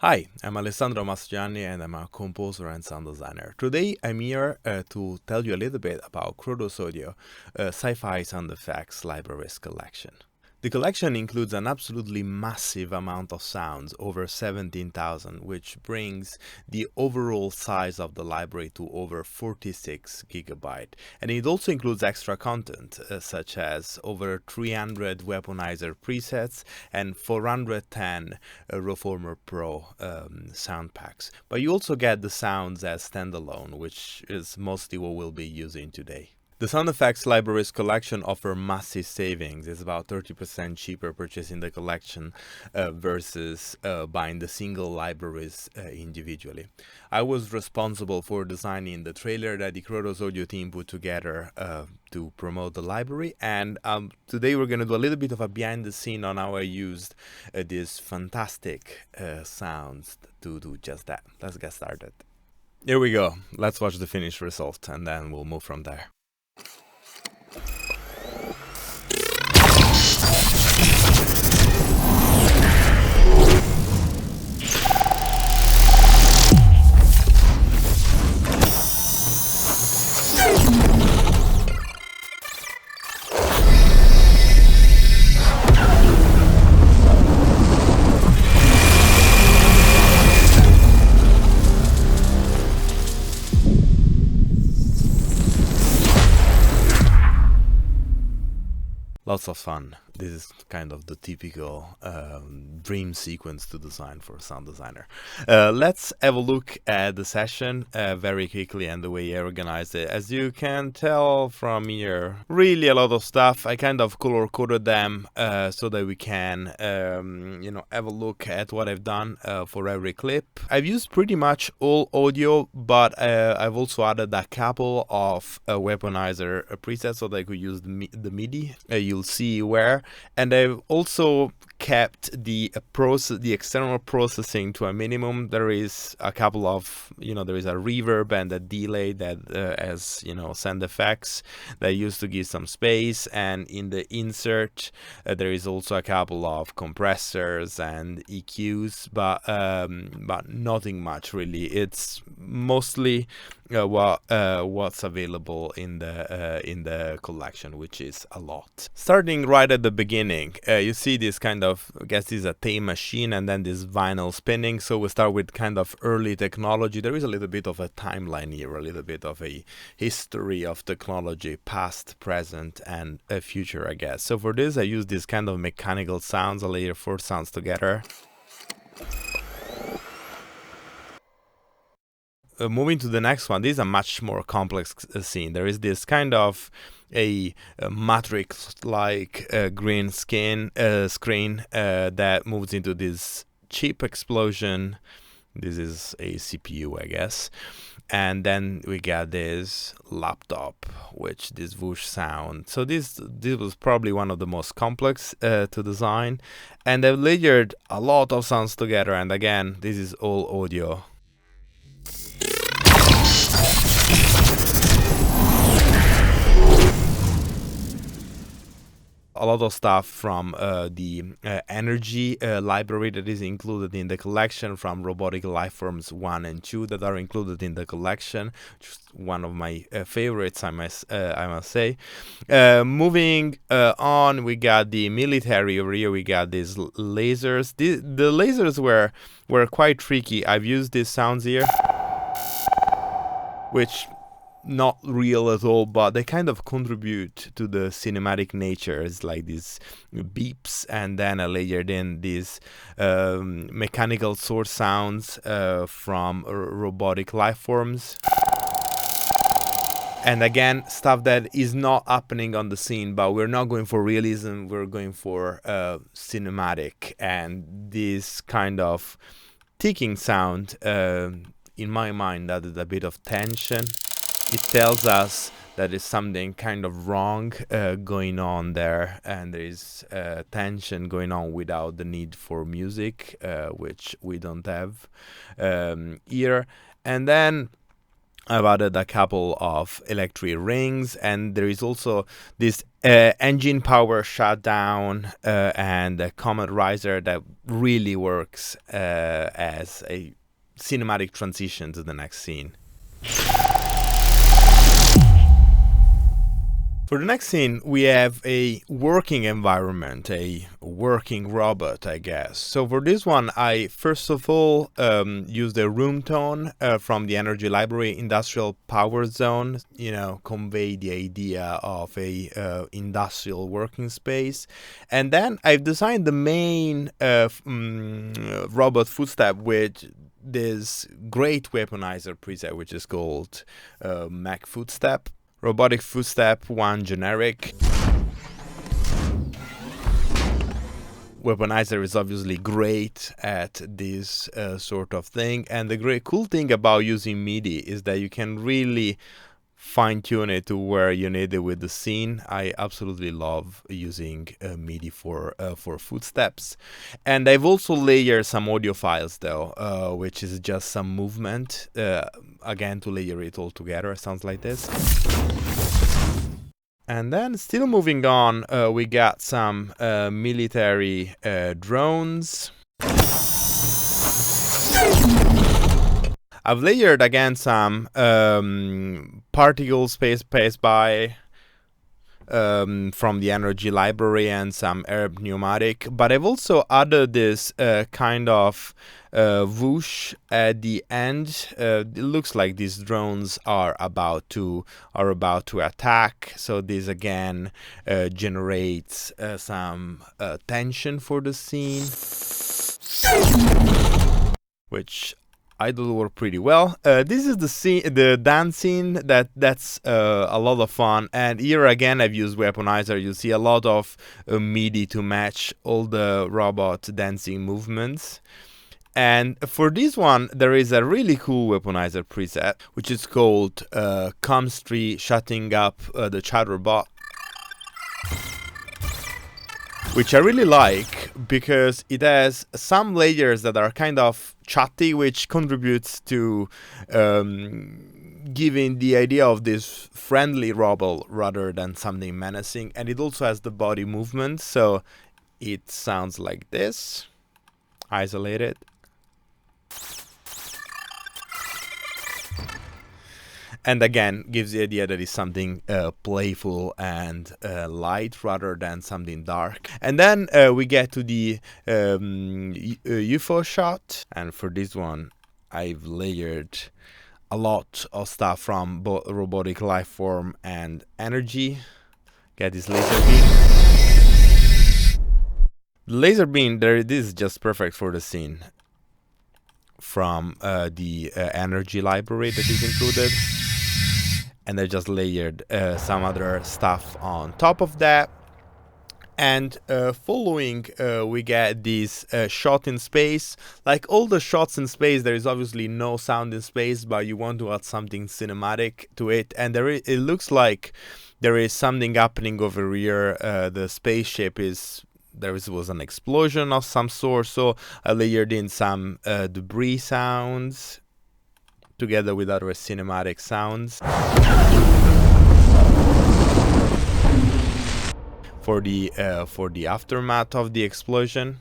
Hi, I'm Alessandro Mastroianni and I'm a composer and sound designer. Today I'm here to tell you a little bit about Krotos Audio, Sci-Fi sound effects libraries collection. The collection includes an absolutely massive amount of sounds, over 17,000, which brings the overall size of the library to over 46 gigabyte. And it also includes extra content, such as over 300 Weaponiser presets and 410 Reformer Pro sound packs. But you also get the sounds as standalone, which is mostly what we'll be using today. The sound effects libraries collection offer massive savings. It's about 30% cheaper purchasing the collection versus buying the single libraries individually. I was responsible for designing the trailer that the Krotos Audio team put together to promote the library, and today we're going to do a little bit of a behind the scene on how I used these fantastic sounds to do just that. Let's get started. Here we go. Let's watch the finished result and then we'll move from there. Lots of fun. This is kind of the typical dream sequence to design for a sound designer. Let's have a look at the session very quickly and the way I organized it. As you can tell from here, really a lot of stuff. I kind of color coded them so that we can, have a look at what I've done for every clip. I've used pretty much all audio, but I've also added a couple of Weaponiser presets so that I could use the MIDI. You'll see where. And I've also kept the external processing to a minimum. There is a couple of, there is a reverb and a delay that has, sound effects that used to give some space. And in the insert, there is also a couple of compressors and EQs, but nothing much really. It's mostly what's available in the collection, which is a lot. Starting right at the beginning, you see this kind of, I guess this is a tape machine and then this vinyl spinning. So we start with kind of early technology. There is a little bit of a timeline here, a little bit of a history of technology, past, present, and future, I guess. So for this, I use this kind of mechanical sounds. I layer 4 sounds together. Moving to the next one, this is a much more complex scene. There is this kind of a matrix-like green screen that moves into this chip explosion. This is a CPU, I guess. And then we got this laptop, which this whoosh sound. So this was probably one of the most complex to design. And I've layered a lot of sounds together. And again, this is all audio. A lot of stuff from the energy library that is included in the collection, from robotic lifeforms 1 and 2 that are included in the collection, which is one of my favorites, I must say. Moving on, we got the military over here. We got these lasers. The lasers were quite tricky. I've used these sounds here, which not real at all, but they kind of contribute to the cinematic nature. It's like these beeps, and then I layered in these mechanical source sounds from robotic life forms. And again, stuff that is not happening on the scene, but we're not going for realism, we're going for cinematic. And this kind of ticking sound, in my mind, added a bit of tension. It tells us that there's something kind of wrong going on there, and there is tension going on without the need for music, which we don't have here. And then I've added a couple of electric rings, and there is also this engine power shutdown and a comet riser that really works as a cinematic transition to the next scene. For the next scene, we have a working environment, a working robot, I guess. So for this one, I first of all used a room tone from the Energy Library Industrial Power Zone, convey the idea of a industrial working space. And then I've designed the main robot footstep with this great Weaponiser preset, which is called Mech Footstep. Robotic footstep 1 generic. Weaponiser is obviously great at this sort of thing, and the great cool thing about using MIDI is that you can really fine-tune it to where you need it with the scene. I absolutely love using MIDI for footsteps. And I've also layered some audio files though, which is just some movement, again to layer it all together. It sounds like this. And then still moving on, we got some military drones. I've layered again some particle space by from the Energy Library and some Arab pneumatic, but I've also added this kind of whoosh at the end. It looks like these drones are about to attack. So this again generates some tension for the scene, which I thought worked pretty well. This is the scene, the dance scene that's a lot of fun. And here again, I've used Weaponiser. You see a lot of MIDI to match all the robot dancing movements. And for this one, there is a really cool Weaponiser preset, which is called Comms3 Shutting Up the Chatterbot, which I really like because it has some layers that are kind of chatty, which contributes to giving the idea of this friendly robot rather than something menacing. And it also has the body movement, so it sounds like this, isolated. And again, gives the idea that it's something playful and light rather than something dark. And then we get to the UFO shot. And for this one, I've layered a lot of stuff from both robotic lifeform and energy. Get this laser beam. The laser beam, this is just perfect for the scene. From the Energy Library that is included. And I just layered some other stuff on top of that. And following, we get this shot in space. Like all the shots in space, there is obviously no sound in space, but you want to add something cinematic to it. And it looks like there is something happening over here. The spaceship was an explosion of some sort. So I layered in some debris sounds together with other cinematic sounds for the aftermath of the explosion.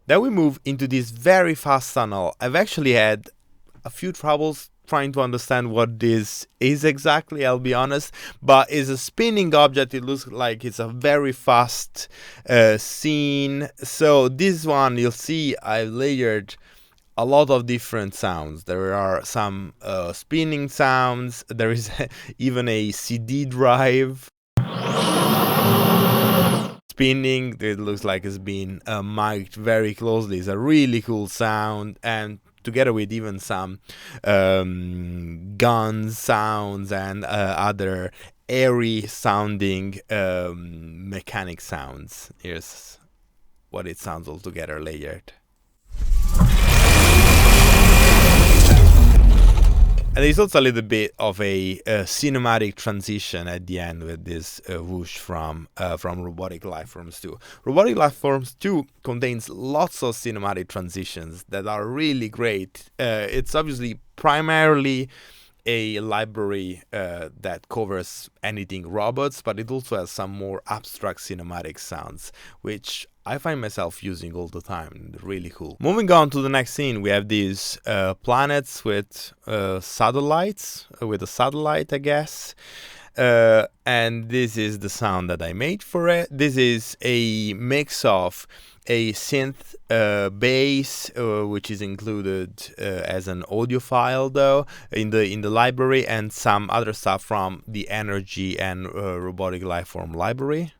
Then we move into this very fast tunnel. I've actually had a few troubles trying to understand what this is exactly, I'll be honest, but it's a spinning object. It looks like it's a very fast scene. So this one, you'll see I layered a lot of different sounds. There are some spinning sounds. There is even a CD drive spinning. It looks like it's been mic'd very closely. It's a really cool sound, and together with even some gun sounds and other airy sounding mechanic sounds. Here's what it sounds all together layered. And there's also a little bit of a cinematic transition at the end with this whoosh from Robotic Lifeforms 2. Robotic Lifeforms 2 contains lots of cinematic transitions that are really great. It's obviously primarily a library that covers anything robots, but it also has some more abstract cinematic sounds, which I find myself using all the time. Really cool. Moving on to the next scene, we have these planets with satellites, with a satellite, I guess. And this is the sound that I made for it. This is a mix of a synth bass, which is included as an audio file though in the library, and some other stuff from the energy and robotic lifeform library.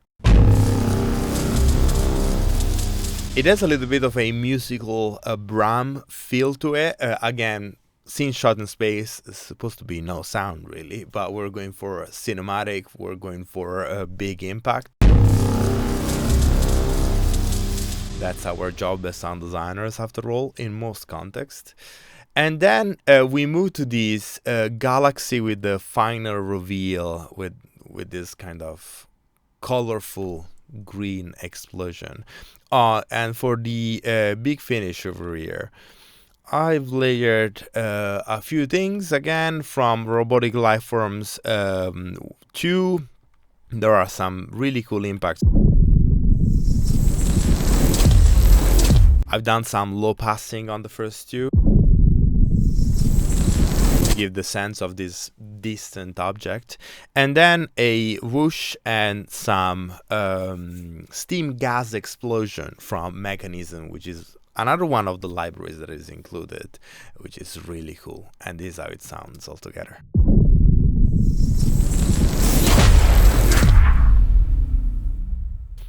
It has a little bit of a musical Bram feel to it. Again, scene shot in space is supposed to be no sound really, but we're going for cinematic, we're going for a big impact. That's our job as sound designers, after all, in most contexts. And then we move to this galaxy with the final reveal with this kind of colorful green explosion. And for the big finish over here, I've layered a few things again from robotic lifeforms 2. There are some really cool impacts. I've done some low passing on the first 2 to give the sense of this distant object, and then a whoosh and some steam gas explosion from Mechanism, which is another one of the libraries that is included, which is really cool. And this is how it sounds altogether.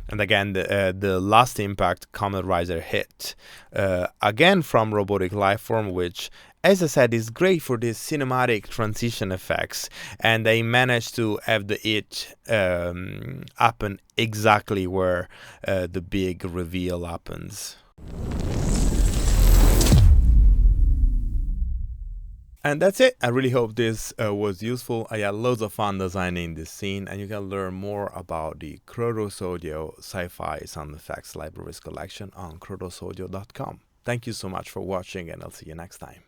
And again, the last impact, Comet Riser hit, again from Robotic Lifeform, which, as I said, is great for these cinematic transition effects. And they managed to have the hit happen exactly where the big reveal happens. And that's it. I really hope this was useful. I had loads of fun designing this scene, and you can learn more about the Krotos Audio Sci-Fi Sound Effects Libraries collection on krotosaudio.com. Thank you so much for watching, and I'll see you next time.